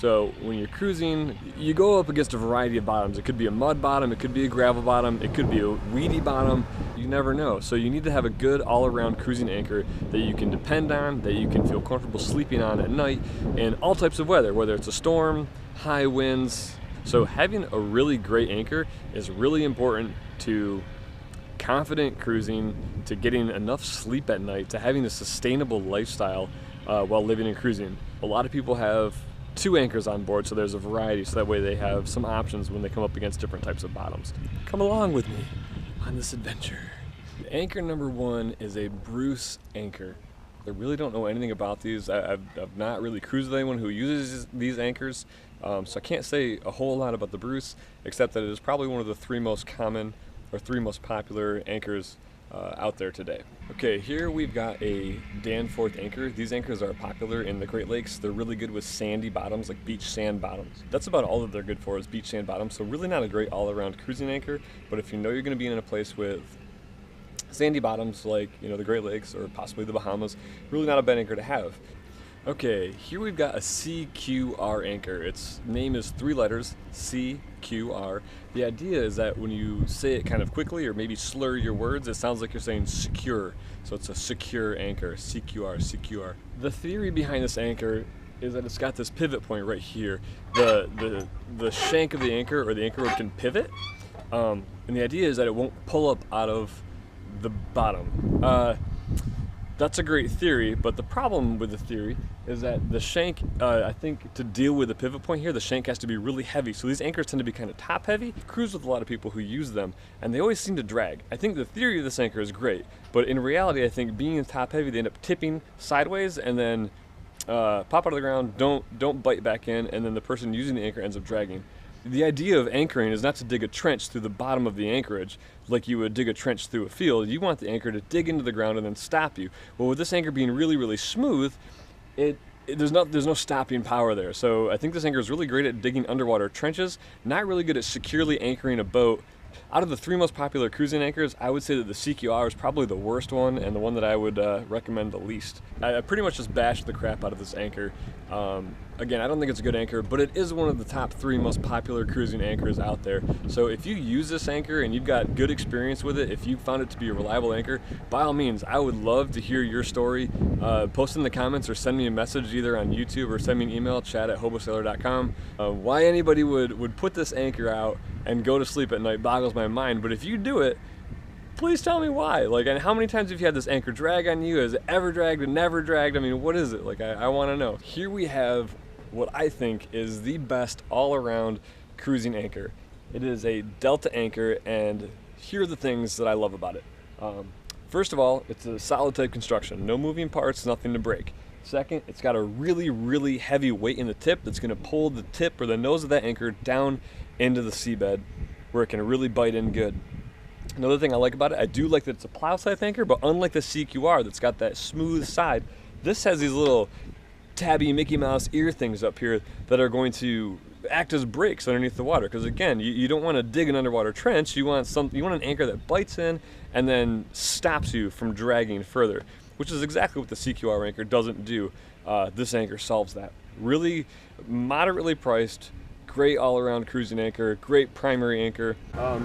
So when you're cruising, you go up against a variety of bottoms. It could be a mud bottom, it could be a gravel bottom, it could be a weedy bottom. You never know. So you need to have a good all-around cruising anchor that you can depend on, that you can feel comfortable sleeping on at night in all types of weather, whether it's a storm, high winds. So having a really great anchor is really important to confident cruising, to getting enough sleep at night, to having a sustainable lifestyle while living and cruising. A lot of people have 2 anchors on board, so there's a variety, so that way they have some options when they come up against different types of bottoms. Come along with me on this adventure. Anchor number 1 is a Bruce anchor. I really don't know anything about these. I've not really cruised with anyone who uses these anchors, so I can't say a whole lot about the Bruce, except that it is probably one of the 3 most common or 3 most popular anchors out there today. Okay, here we've got a Danforth anchor. These anchors are popular in the Great Lakes. They're really good with sandy bottoms, like beach sand bottoms. That's about all that they're good for, is beach sand bottoms. So really not a great all-around cruising anchor, but if you know you're going to be in a place with sandy bottoms, like, you know, the Great Lakes or possibly the Bahamas, really not a bad anchor to have. Okay, here we've got a CQR anchor. Its name is 3 letters, CQR. The idea is that when you say it kind of quickly or maybe slur your words, it sounds like you're saying secure. So it's a secure anchor, CQR, CQR. The theory behind this anchor is that it's got this pivot point right here. The shank of the anchor, or the anchor rope, can pivot. And the idea is that it won't pull up out of the bottom. That's a great theory, but the problem with the theory is that the shank, I think to deal with the pivot point here, the shank has to be really heavy. So these anchors tend to be kind of top heavy. I cruise with a lot of people who use them, and they always seem to drag. I think the theory of this anchor is great, but in reality, I think being top heavy, they end up tipping sideways and then pop out of the ground, don't bite back in, and then the person using the anchor ends up dragging. The idea of anchoring is not to dig a trench through the bottom of the anchorage like you would dig a trench through a field. You want the anchor to dig into the ground and then stop you. Well, with this anchor being really, really smooth, there's no stopping power there. So I think this anchor is really great at digging underwater trenches, not really good at securely anchoring a boat. Out of the 3 most popular cruising anchors, I would say that the CQR is probably the worst one and the one that I would recommend the least. I pretty much just bashed the crap out of this anchor. Again, I don't think it's a good anchor, but it is one of the top 3 most popular cruising anchors out there. So if you use this anchor and you've got good experience with it, if you found it to be a reliable anchor, by all means, I would love to hear your story. Post in the comments or send me a message either on YouTube or send me an email, chat@hobosailor.com. Why anybody would put this anchor out and go to sleep at night boggles my mind, but if you do it, please tell me why. Like, and how many times have you had this anchor drag on you? Has it ever dragged or never dragged? I mean, what is it? Like, I want to know. Here we have what I think is the best all-around cruising anchor. It is a Delta anchor, and here are the things that I love about it. First of all, it's a solid type construction. No moving parts, nothing to break. Second, it's got a really, really heavy weight in the tip that's going to pull the tip or the nose of that anchor down into the seabed where it can really bite in good. Another thing I like about it, I do like that it's a plow type anchor, but unlike the CQR that's got that smooth side, this has these little tabby Mickey Mouse ear things up here that are going to act as brakes underneath the water. Because again, you don't want to dig an underwater trench. You want an anchor that bites in and then stops you from dragging further, which is exactly what the CQR anchor doesn't do. This anchor solves that. Really moderately priced, great all-around cruising anchor, great primary anchor.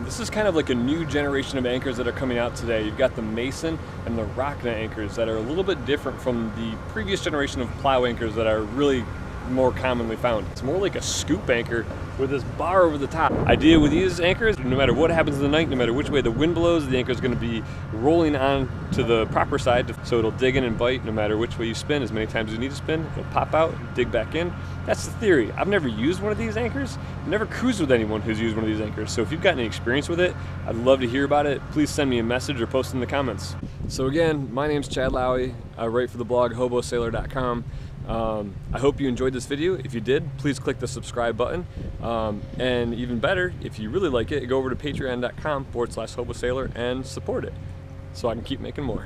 This is kind of like a new generation of anchors that are coming out today. You've got the Mason and the Rocknet anchors that are a little bit different from the previous generation of plow anchors that are really more commonly found. It's more like a scoop anchor with this bar over the top. Idea with these anchors, no matter what happens in the night, no matter which way the wind blows, the anchor is going to be rolling on to the proper side, so it'll dig in and bite no matter which way you spin. As many times as you need to spin, it'll pop out, dig back in. That's the theory. I've never used one of these anchors. I've never cruised with anyone who's used one of these anchors. So if you've got any experience with it, I'd love to hear about it. Please send me a message or post in the comments. So again, my name's Chad Lowy. I write for the blog hobosailor.com. I hope you enjoyed this video. If you did, please click the subscribe button. And even better, if you really like it, go over to patreon.com/hobosailor and support it so I can keep making more.